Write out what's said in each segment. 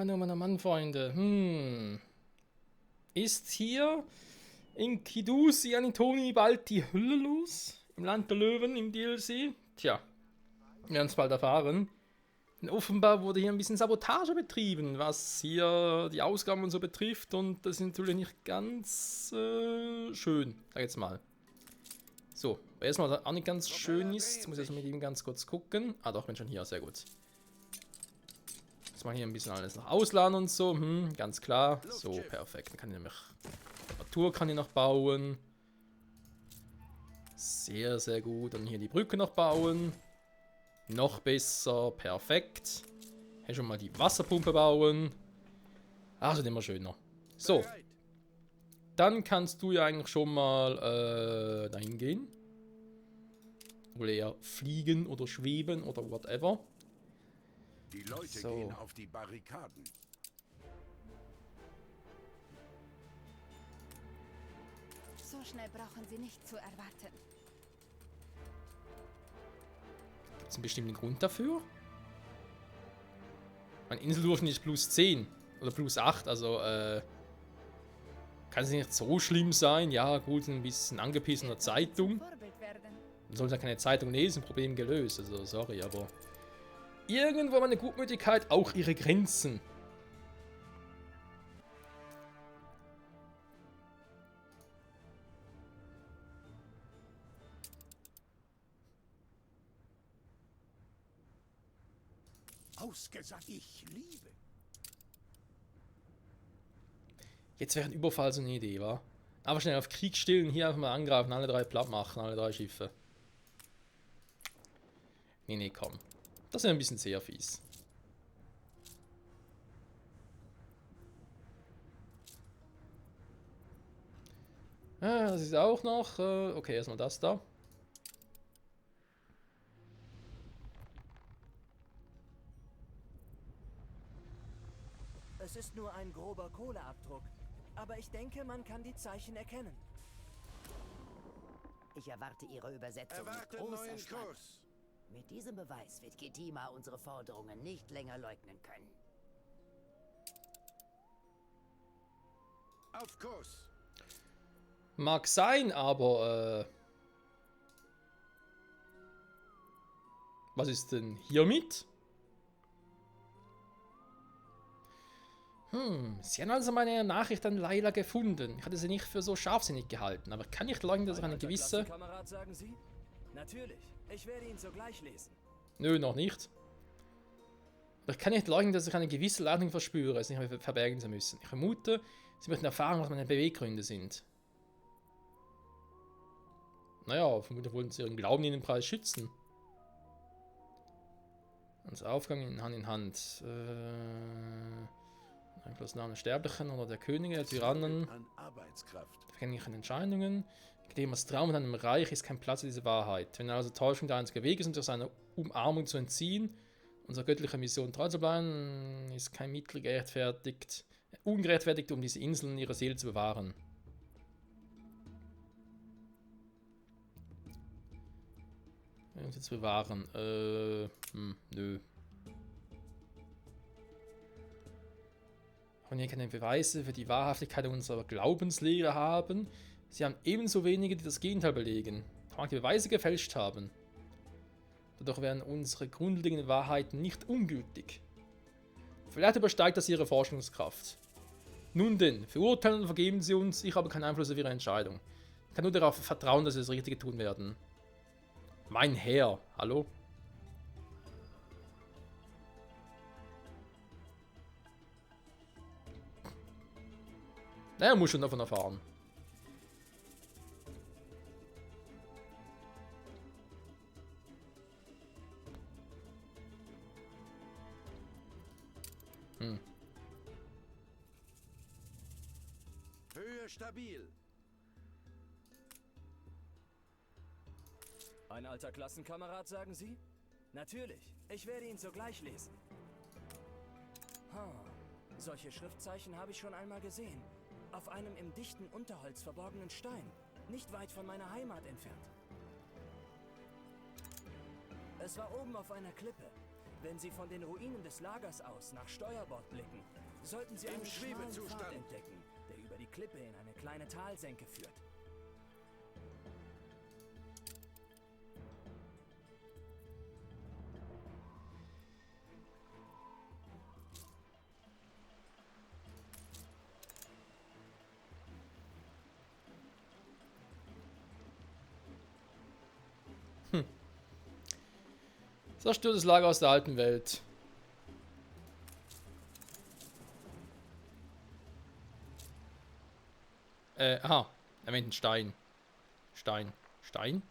meine Mann, Freunde. Ist hier in Kidusi Anitoni bald die Hölle los? Im Land der Löwen, im DLC? Tja, wir werden es bald erfahren. Denn offenbar wurde hier ein bisschen Sabotage betrieben, was hier die Ausgaben und so betrifft. Und das ist natürlich nicht ganz schön, sag ich jetzt mal. So, erstmal, was auch nicht ganz schön ist, muss ich jetzt mit ihm ganz kurz gucken. Ah doch, bin schon hier, sehr gut. Jetzt mal hier ein bisschen alles noch ausladen und so, ganz klar. So, perfekt, dann kann ich nämlich, Reparatur kann ich noch bauen. Sehr, sehr gut, und hier die Brücke noch bauen. Noch besser, perfekt. Hier schon mal die Wasserpumpe bauen. Also immer schöner. So. Dann kannst du ja eigentlich schon mal dahin gehen. Oder eher fliegen oder schweben oder whatever. Die Leute gehen auf die Barrikaden. So schnell brauchen Sie nicht zu erwarten. Gibt es einen bestimmten Grund dafür? Mein Inseldurchschnitt ist plus 10 oder plus 8, also kann es nicht so schlimm sein. Ja, gut, ein bisschen angepisst in der Zeitung. Man sollte ja keine Zeitung lesen, Problem gelöst. Also, sorry, aber irgendwo hat meine Gutmütigkeit auch ihre Grenzen. Ausgesagt, ich liebe. Jetzt wäre ein Überfall so eine Idee, wa? Aber schnell auf Krieg stillen, hier einfach mal angreifen, alle 3 platt machen, alle 3 Schiffe. Nee, komm. Das ist ein bisschen sehr fies. Das ist auch noch. Okay, erstmal das da. Es ist nur ein grober Kohleabdruck, aber ich denke, man kann die Zeichen erkennen. Ich erwarte Ihre Übersetzung mit großer Spannung. Mit diesem Beweis wird Ketima unsere Forderungen nicht länger leugnen können. Auf Kurs. Mag sein, aber was ist denn hiermit? Sie haben also meine Nachricht an Laila gefunden. Ich hatte sie nicht für so scharfsinnig gehalten, aber kann ich leugnen, dass ich eine gewisse... Kamerad, sagen Sie? Natürlich. Ich werde ihn sogleich lesen. Nö, noch nicht. Aber ich kann nicht leugnen, dass ich eine gewisse Leitung verspüre, es nicht mehr verbergen zu müssen. Ich vermute, Sie möchten erfahren, was meine Beweggründe sind. Naja, vermutlich wollen Sie Ihren Glauben in den Preis schützen. Unser Aufgang Hand in Hand. Einflussnahme der Sterblichen oder der Könige, der Tyrannen, vergänglichen Entscheidungen. Ketemas Traum in einem Reich ist kein Platz für diese Wahrheit. Wenn also Täuschung der einzige Weg ist, um sich seiner Umarmung zu entziehen, unserer göttlichen Mission treu zu bleiben, ist kein Mittel ungerechtfertigt, um diese Inseln ihre Seele zu bewahren. Um sie zu bewahren. Nö. Und hier keine Beweise für die Wahrhaftigkeit unserer Glaubenslehre haben. Sie haben ebenso wenige, die das Gegenteil belegen. Mag die Beweise gefälscht haben. Dadurch wären unsere grundlegenden Wahrheiten nicht ungültig. Vielleicht übersteigt das ihre Forschungskraft. Nun denn, verurteilen und vergeben Sie uns, ich habe keinen Einfluss auf Ihre Entscheidung. Ich kann nur darauf vertrauen, dass Sie das Richtige tun werden. Mein Herr, hallo? Er muss schon davon erfahren. Höhe stabil. Ein alter Klassenkamerad, sagen Sie? Natürlich. Ich werde ihn sogleich lesen. Solche Schriftzeichen habe ich schon einmal gesehen. Auf einem im dichten Unterholz verborgenen Stein, nicht weit von meiner Heimat entfernt. Es war oben auf einer Klippe. Wenn Sie von den Ruinen des Lagers aus nach Steuerbord blicken, sollten Sie einen schmalen Pfad entdecken, der über die Klippe in eine kleine Talsenke führt. Zerstörtes Lager aus der alten Welt. Aha. Er meint einen Stein. Stein. Stein?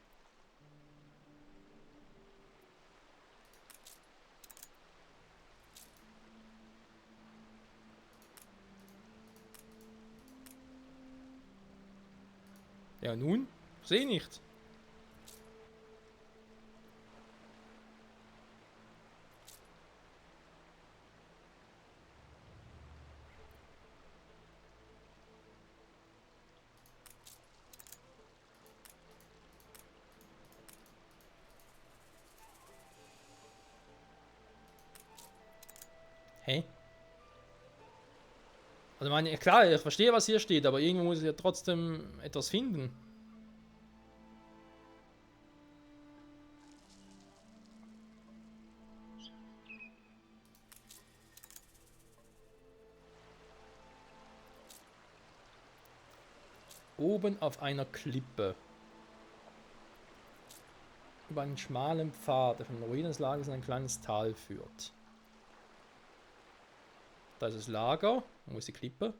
Ja, nun? Sehe nicht. Hä? Also meine, klar, ich verstehe, was hier steht, aber irgendwo muss ich ja trotzdem etwas finden. Oben auf einer Klippe. Über einen schmalen Pfad, der von den Ruinen des Lagers in ein kleines Tal führt. Da ist das Lager. Wo ist die Klippe?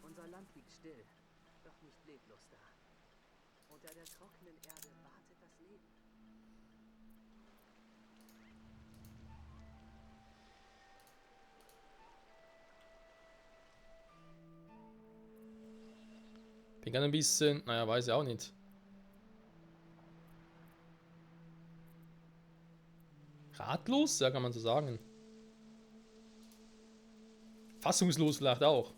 Unser Land liegt still, doch nicht leblos da. Unter der trockenen Erde wartet das Leben. Bin gerne ein bisschen, naja, weiß ich auch nicht. Ratlos? Ja, kann man so sagen. Fassungslos vielleicht auch.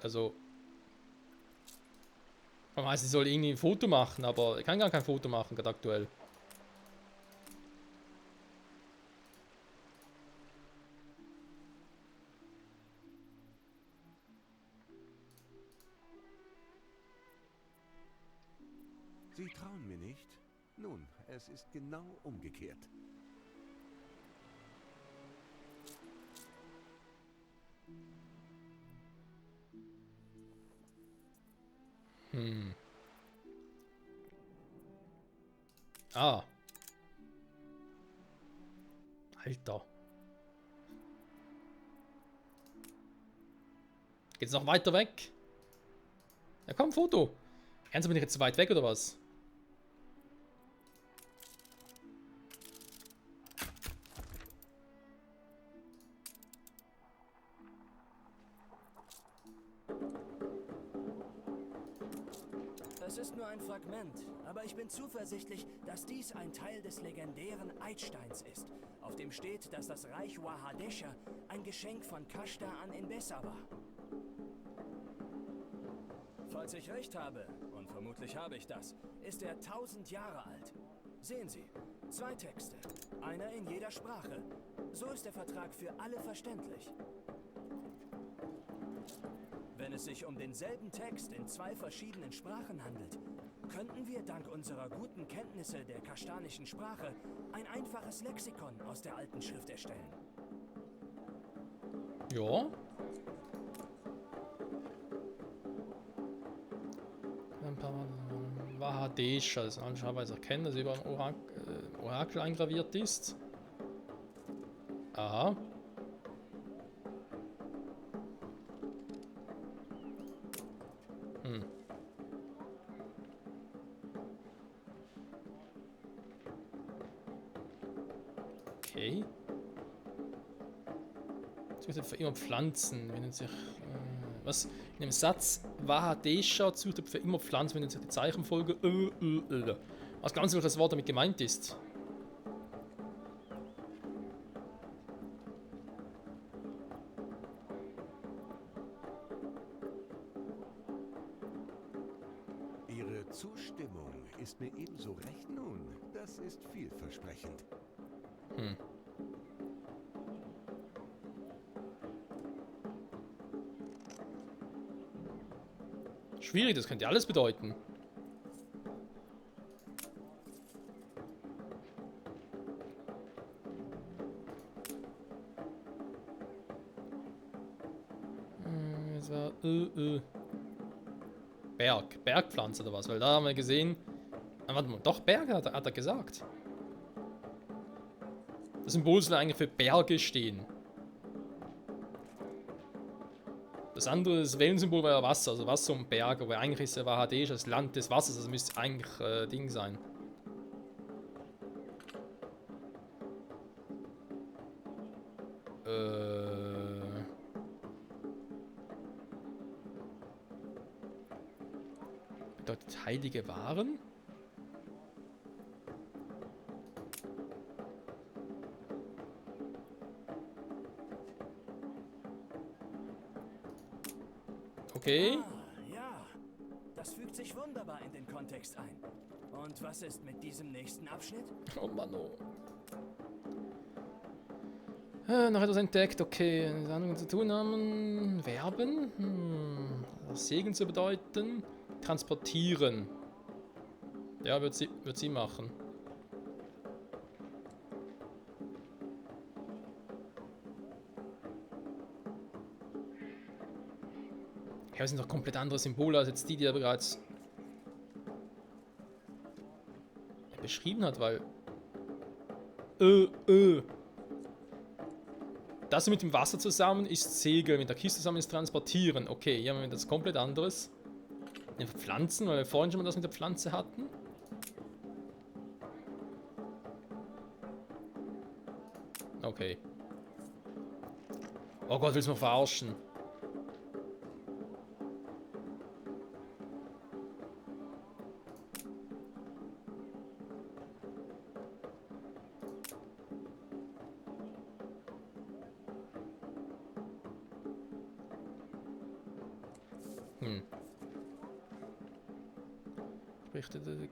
Also. Man weiß, ich soll irgendwie ein Foto machen, aber ich kann gar kein Foto machen, gerade aktuell. Sie trauen mir nicht? Nun, es ist genau umgekehrt. Ah. Alter. Geht's noch weiter weg? Ja komm, Foto. Ernsthaft, bin ich jetzt zu weit weg oder was? Es ist nur ein Fragment, aber ich bin zuversichtlich, dass dies ein Teil des legendären Eidsteins ist, auf dem steht, dass das Reich Wahadesha ein Geschenk von Kashta an Inbessa war. Falls ich recht habe, und vermutlich habe ich das, ist er 1000 Jahre alt. Sehen Sie, 2 Texte, einer in jeder Sprache. So ist der Vertrag für alle verständlich. Wenn es sich um denselben Text in 2 verschiedenen Sprachen handelt, könnten wir dank unserer guten Kenntnisse der kashtanischen Sprache ein einfaches Lexikon aus der alten Schrift erstellen. Ja. Wahadesha, das anscheinend erkennen, dass über ein Orakel eingraviert ist. Aha. Hm. Okay. Sucht für immer Pflanzen, wenn sich. Was? In dem Satz Wahadesha sucht für immer Pflanzen, wenn sich die Zeichenfolge. Was ganz welches Wort damit gemeint ist. Ihre Zustimmung ist mir ebenso recht. Nun, das ist vielversprechend. Hm. Schwierig, das könnte alles bedeuten. Das war Bergpflanze oder was? Weil da haben wir gesehen. Ah, warte mal, doch Berge hat er gesagt. Das Symbol soll eigentlich für Berge stehen. Das andere, das Wellensymbol war ja Wasser, also Wasser und Berge, aber eigentlich ist ja Wahadesha das Land des Wassers, also müsste eigentlich Ding sein. Bedeutet heilige Waren? Okay. Ah, ja. Das fügt sich wunderbar in den Kontext ein. Und was ist mit diesem nächsten Abschnitt? Oh Mann, oh. Noch etwas entdeckt, okay. Sammlungen zu tun haben. Werben. Segen zu bedeuten. Transportieren. Ja, wird sie machen. Ja, das sind doch komplett andere Symbole als jetzt die er bereits beschrieben hat, weil das mit dem Wasser zusammen ist Segeln, mit der Kiste zusammen ist Transportieren. Okay, hier haben wir das komplett anderes. Die Pflanzen, weil wir vorhin schon mal das mit der Pflanze hatten. Okay. Oh Gott, willst du mich verarschen?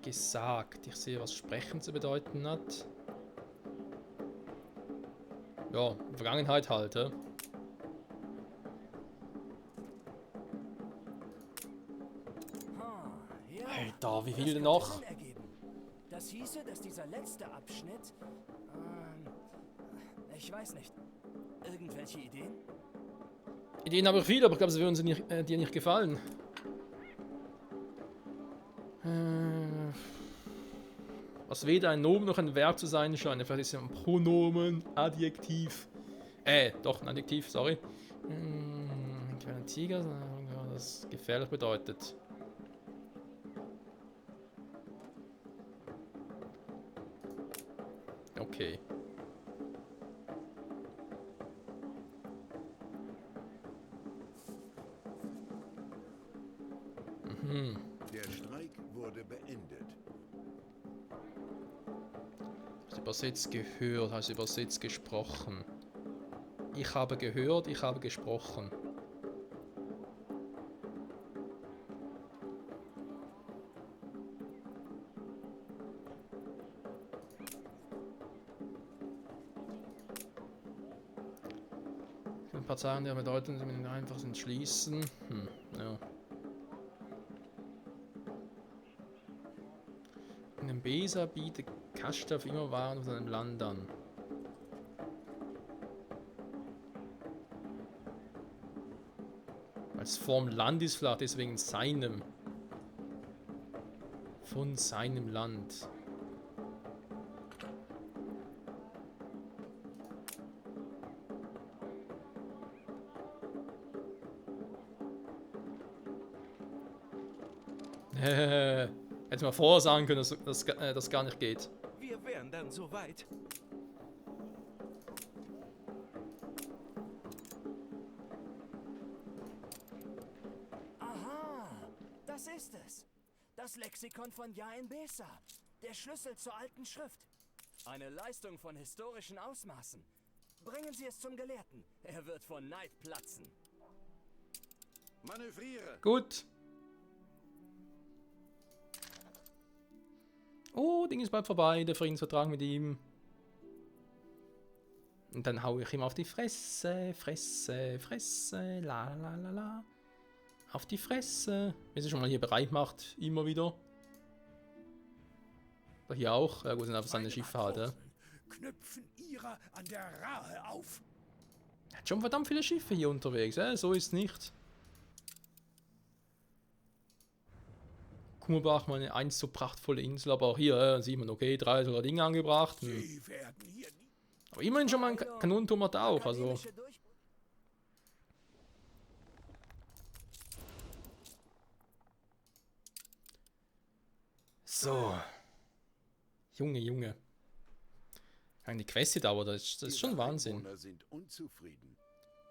Gesagt. Ich sehe, was Sprechen zu bedeuten hat. Ja, Vergangenheit halt, ja. Alter, wie viel denn noch? Das hieße, dass dieser letzte Abschnitt... ich weiß nicht. Irgendwelche Ideen? Ideen habe ich viele, aber ich glaube, sie würden dir nicht gefallen. Was weder ein Nomen noch ein Verb zu sein scheint. Vielleicht ist es ein Pronomen, Adjektiv. Doch, ein Adjektiv, sorry. Ein kleiner Tiger, das gefährlich bedeutet. Okay. Der Streik wurde beendet. Übersetzt gehört, heißt übersetzt gesprochen. Ich habe gehört, ich habe gesprochen. Ein paar Zeichen der Bedeutung sind einfach entschließen. Ja. In dem Besa bietet Kashta für immer Waren auf seinem Land an. Als Form Land ist vielleicht deswegen seinem. von seinem Land. Hätte mal vorher sagen können, dass das gar nicht geht. Wir wären dann soweit. Aha, das ist es. Das Lexikon von Jain Besa. Der Schlüssel zur alten Schrift. Eine Leistung von historischen Ausmaßen. Bringen Sie es zum Gelehrten. Er wird von Neid platzen. Manövriere. Gut. Oh, Ding ist bald vorbei, der Friedensvertrag mit ihm. Und dann hau ich ihm auf die Fresse, Fresse, Fresse, la la la la. Auf die Fresse. Wenn sie schon mal hier bereit macht, immer wieder. Aber hier auch. Ja gut, sind einfach seine Schiffe halt, ja. Knüpfen ihrer an der Rahe auf. Er hat schon verdammt viele Schiffe hier unterwegs, so ist nicht. Kummerbach, meine einst so prachtvolle Insel, aber auch hier sieht man, okay, 3 sogar Dinge angebracht. Sie werden hier nie. Aber immerhin schon mal ein Kanonenturm hat er auch, also. Akademische Durch- So. Junge, Junge. Die Quest dauert, das ist schon Ihre Wahnsinn. Einwohner sind unzufrieden.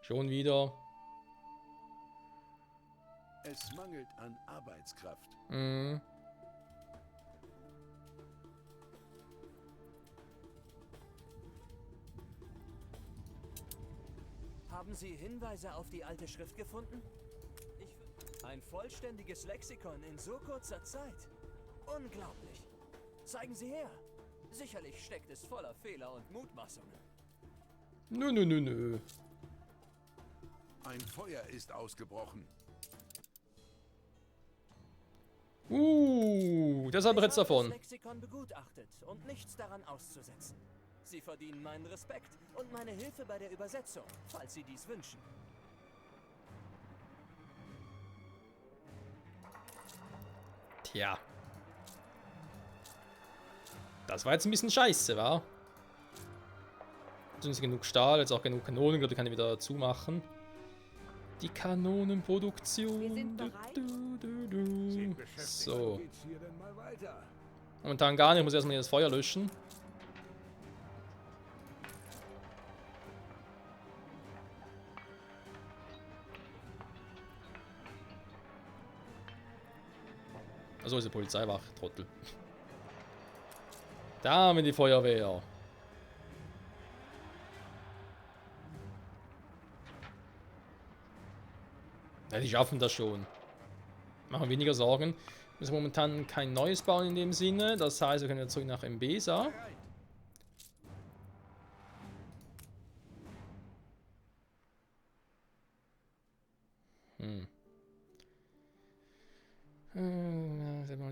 Schon wieder. Es mangelt an Arbeitskraft. Mhm. Haben Sie Hinweise auf die alte Schrift gefunden? Ein vollständiges Lexikon in so kurzer Zeit. Unglaublich. Zeigen Sie her. Sicherlich steckt es voller Fehler und Mutmaßungen. Nö, nö, nö, nö. Ein Feuer ist ausgebrochen. Deshalb jetzt Ich habe davon. das Lexikon begutachtet und nichts daran auszusetzen. Sie verdienen meinen Respekt und meine Hilfe bei der Übersetzung, falls Sie dies wünschen. Tja. Das war jetzt ein bisschen scheiße, wa? Jetzt sind genug Stahl, jetzt auch genug Kanonen, glaube ich, kann ich wieder zumachen. Die Kanonenproduktion. Wir sind bereit. So. Geht's hier denn mal weiter? Momentan gar nicht, ich muss erstmal hier das Feuer löschen. Achso, ist die Polizeiwache, Trottel. Da haben wir die Feuerwehr. Ja, die schaffen das schon. Machen weniger Sorgen. Wir müssen momentan kein neues bauen in dem Sinne. Das heißt, wir können jetzt zurück nach Mbesa.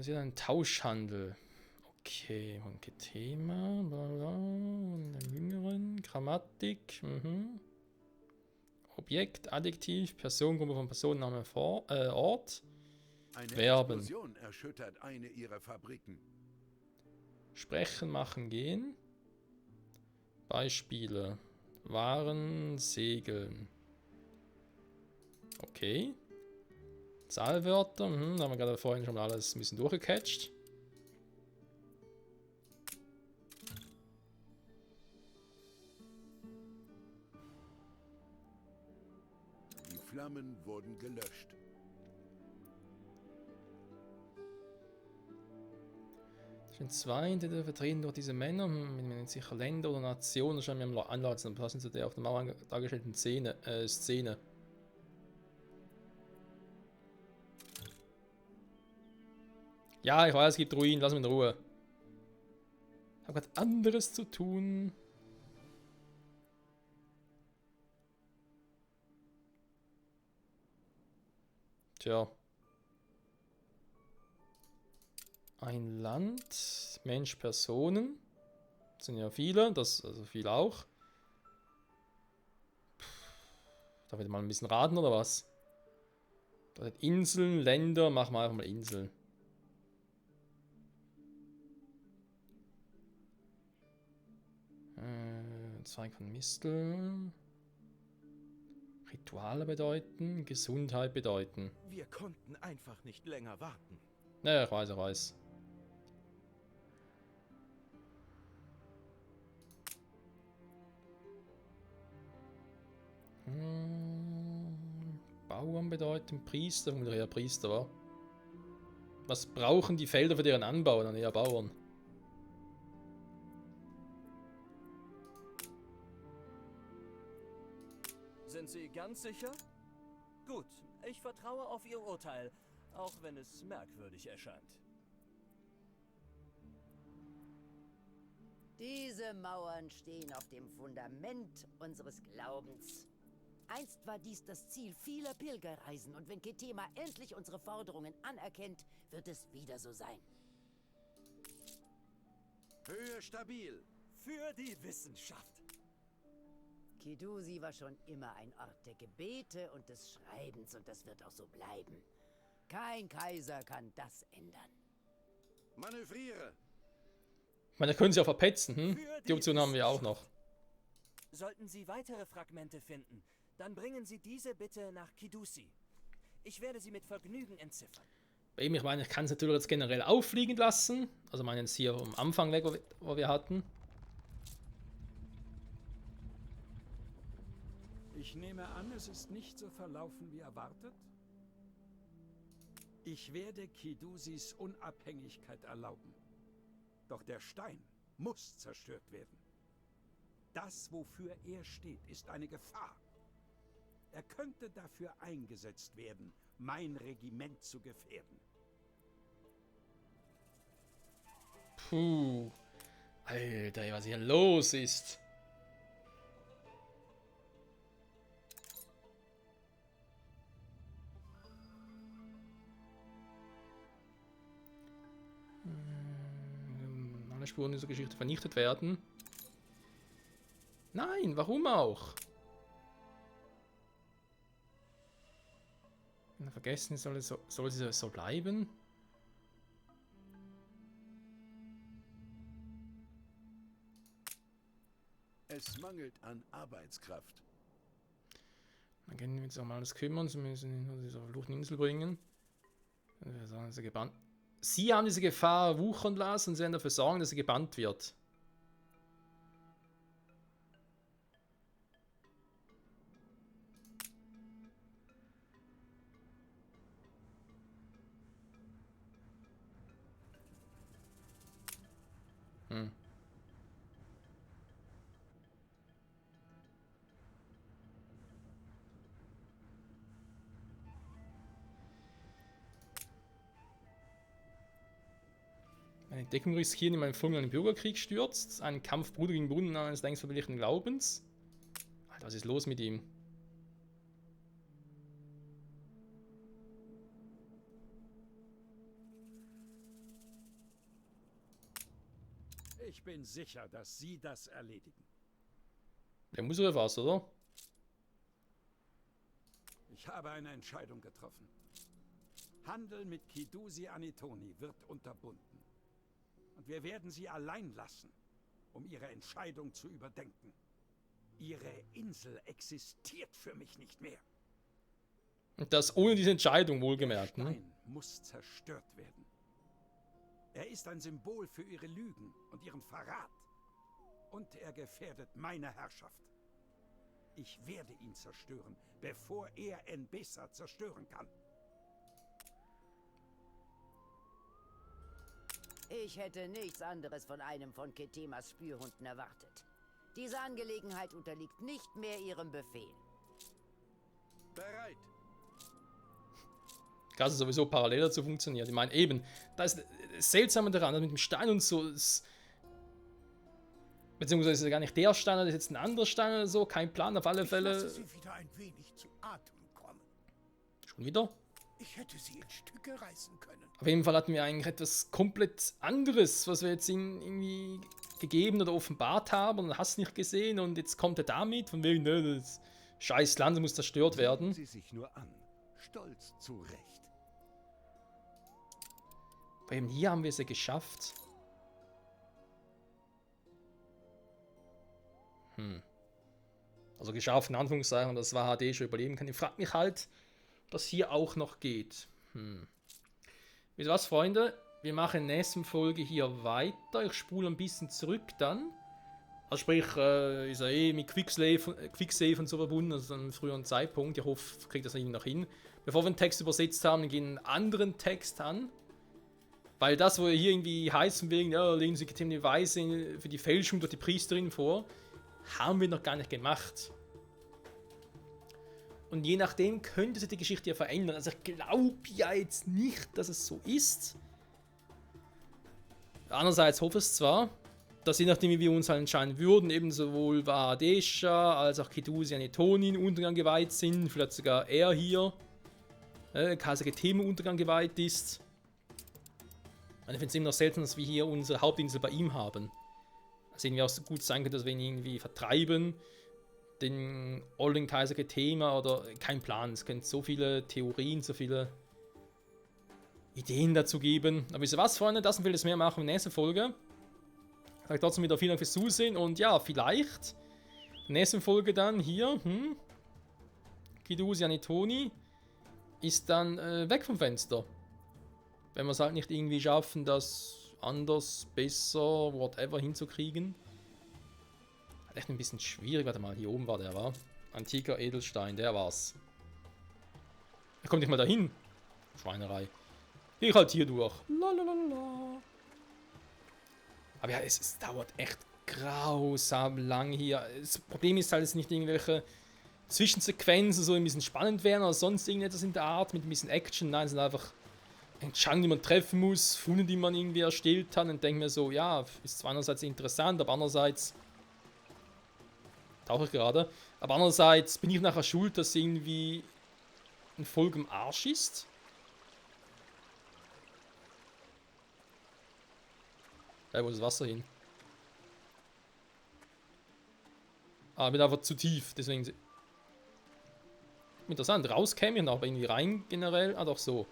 Ein Tauschhandel. Okay, Thema, bla bla, und der Jüngeren, Grammatik, Objekt, Adjektiv, Personengruppe von Personenname, Ort, Eine Verben. Explosion erschüttert eine ihrer Fabriken. Sprechen, machen, gehen. Beispiele, Waren, Segeln. Okay. Zahlwörter, da haben wir gerade vorhin schon mal alles ein bisschen durchgecatcht. Die Flammen wurden gelöscht. Zwischen zwei Identitäten vertreten durch diese Männer, mit sicher Länder oder Nationen, scheinen wir am Anlassen, passend zu der auf der Mauer dargestellten Szene. Ja, ich weiß, es gibt Ruinen, lass mich in Ruhe. Ich habe gerade anderes zu tun. Tja. Ein Land, Mensch, Personen. Das sind ja viele, das also viel auch. Darf ich mal ein bisschen raten oder was? Da hat Inseln, Länder, machen wir einfach mal Inseln. Ein Zweig von Mistel. Rituale bedeuten, Gesundheit bedeuten. Wir konnten einfach nicht länger warten. Ja, ich weiß, ich weiß. Bauern bedeuten Priester, vermutlich eher Priester, wa? Was brauchen die Felder für deren Anbau? Dann eher Bauern. Sind Sie ganz sicher? Gut, ich vertraue auf Ihr Urteil, auch wenn es merkwürdig erscheint. Diese Mauern stehen auf dem Fundament unseres Glaubens. Einst war dies das Ziel vieler Pilgerreisen und wenn Ketema endlich unsere Forderungen anerkennt, wird es wieder so sein. Höhe stabil. Für die Wissenschaft. Kidusi war schon immer ein Ort der Gebete und des Schreibens und das wird auch so bleiben. Kein Kaiser kann das ändern. Manövriere. Ich meine, da können sie auch verpetzen, hm? Die Option haben wir auch noch. Sollten Sie weitere Fragmente finden, dann bringen Sie diese bitte nach Kidusi. Ich werde sie mit Vergnügen entziffern. Bei ihm, ich meine, ich kann es natürlich jetzt generell auffliegen lassen. Also meinen Sie hier am Anfang weg, wo wir hatten. Ich nehme an, es ist nicht so verlaufen wie erwartet. Ich werde Kidusis Unabhängigkeit erlauben. Doch der Stein muss zerstört werden. Das, wofür er steht, ist eine Gefahr. Er könnte dafür eingesetzt werden, mein Regiment zu gefährden. Puh. Alter, was hier los ist. Alle Spuren dieser Geschichte vernichtet werden. Nein, warum auch? Vergessen soll sie so bleiben. Es mangelt an Arbeitskraft. Dann können wir uns um alles kümmern. Sie müssen ihn diese verfluchten Insel bringen. Wir sagen, dass er gebannt. Sie haben diese Gefahr wuchern lassen und sie werden dafür sorgen, dass sie gebannt wird. Eine Entdeckung riskieren, die meinen Funken einen Bürgerkrieg stürzt. Einen Kampf Bruder gegen Bruder eines längst verwirrlichen Glaubens. Alter, was ist los mit ihm? Ich bin sicher, dass Sie das erledigen. Der muss oder was, oder? Ich habe eine Entscheidung getroffen. Handel mit Kidusi Anitoni wird unterbunden. Und wir werden sie allein lassen, um ihre Entscheidung zu überdenken. Ihre Insel existiert für mich nicht mehr. Und das ohne diese Entscheidung, wohlgemerkt. Der Ne? Stein muss zerstört werden. Er ist ein Symbol für ihre Lügen und ihren Verrat. Und er gefährdet meine Herrschaft. Ich werde ihn zerstören, bevor er Enbesa zerstören kann. Ich hätte nichts anderes von einem von Ketemas Spürhunden erwartet. Diese Angelegenheit unterliegt nicht mehr ihrem Befehl. Bereit. Krass, sowieso parallel dazu funktioniert. Ich meine, eben, da ist das Seltsame daran, mit dem Stein und so. Beziehungsweise ist es gar nicht der Stein, das ist jetzt ein anderer Stein oder so. Kein Plan, auf alle Fälle. Ich lasse sie wieder ein wenig zu Atem kommen. Schon wieder? Ich hätte sie in Stücke reißen können. Auf jeden Fall hatten wir eigentlich etwas komplett anderes, was wir jetzt irgendwie gegeben oder offenbart haben und hast nicht gesehen und jetzt kommt er damit, von wegen, ne, das scheiß Land muss zerstört werden. Sehen Sie sich nur an. Stolz zurecht. Weil eben hier haben wir es ja geschafft. Also geschafft, in Anführungszeichen, dass WHD schon überleben kann. Ich frage mich halt, ob das hier auch noch geht. Wisst ihr was, Freunde? Wir machen in der nächsten Folge hier weiter. Ich spule ein bisschen zurück dann. Also sprich, ist ja mit Quicksave und so verbunden, also einem früheren Zeitpunkt. Ich hoffe, ich kriege das irgendwie noch hin. Bevor wir den Text übersetzt haben, gehen wir einen anderen Text an. Weil das, wo hier irgendwie heißen will, ja, legen Sie die Weise für die Fälschung durch die Priesterin vor, haben wir noch gar nicht gemacht. Und je nachdem könnte sich die Geschichte ja verändern. Also ich glaube ja jetzt nicht, dass es so ist. Andererseits hoffe ich es zwar, dass je nachdem, wie wir uns halt entscheiden würden, eben sowohl Wahadesha als auch Kidusi Anetonin Untergang geweiht sind, vielleicht sogar er hier, Kaiser Ketema Untergang geweiht ist. Und ich finde es immer noch selten, dass wir hier unsere Hauptinsel bei ihm haben. Also irgendwie auch so gut sein könnte, dass wir ihn irgendwie vertreiben. Den ollen Kaiser Ketema oder kein Plan. Es könnte so viele Theorien, so viele Ideen dazu geben. Aber wisst ihr was, Freunde? Das und vieles mehr machen wir in der nächsten Folge. Ich sage trotzdem wieder vielen Dank fürs Zusehen und ja, vielleicht in der nächsten Folge dann hier, Kidusi Anetoni ist dann weg vom Fenster. Wenn wir es halt nicht irgendwie schaffen, das anders, besser, whatever hinzukriegen. Halt echt ein bisschen schwierig. Warte mal, hier oben war der, war. Antiker Edelstein, der war's. Er kommt nicht mal dahin. Schweinerei. Ich halt hier durch. Lalalala. Aber ja, es dauert echt grausam lang hier. Das Problem ist halt, dass nicht irgendwelche Zwischensequenzen so ein bisschen spannend wären oder sonst irgendetwas in der Art mit ein bisschen Action. Nein, es sind einfach Entscheidungen, die man treffen muss, Funde, die man irgendwie erstellt hat und denke mir so, ja, ist zwar einerseits interessant, aber andererseits tauche ich gerade, aber andererseits bin ich nachher schuld, dass irgendwie ein Volk im Arsch ist. Wo ist das Wasser hin? Ah, bin einfach zu tief, deswegen... Interessant, raus käme ich aber irgendwie rein generell. Ah, doch so.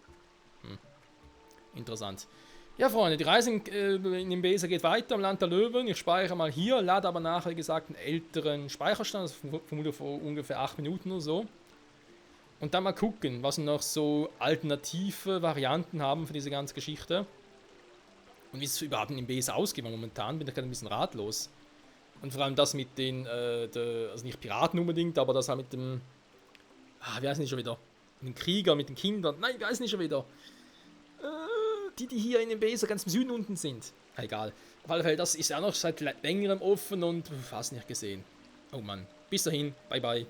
Interessant. Ja, Freunde, die Reise in den Besa geht weiter am Land der Löwen. Ich speichere mal hier, lade aber nachher, wie gesagt, einen älteren Speicherstand, also vermutlich vor ungefähr 8 Minuten oder so. Und dann mal gucken, was wir noch so alternative Varianten haben für diese ganze Geschichte. Und wie es überhaupt in den Besa ausgeht. Momentan bin ich gerade ein bisschen ratlos. Und vor allem das mit den, also nicht Piraten unbedingt, aber das halt mit dem, wie heißt nicht schon wieder? Mit den Krieger, mit den Kindern, nein, ich weiß nicht schon wieder. Die hier in den Besa ganz im Süden unten sind. Egal. Auf alle Fälle, das ist auch noch seit längerem offen und fast nicht gesehen. Oh Mann. Bis dahin. Bye bye.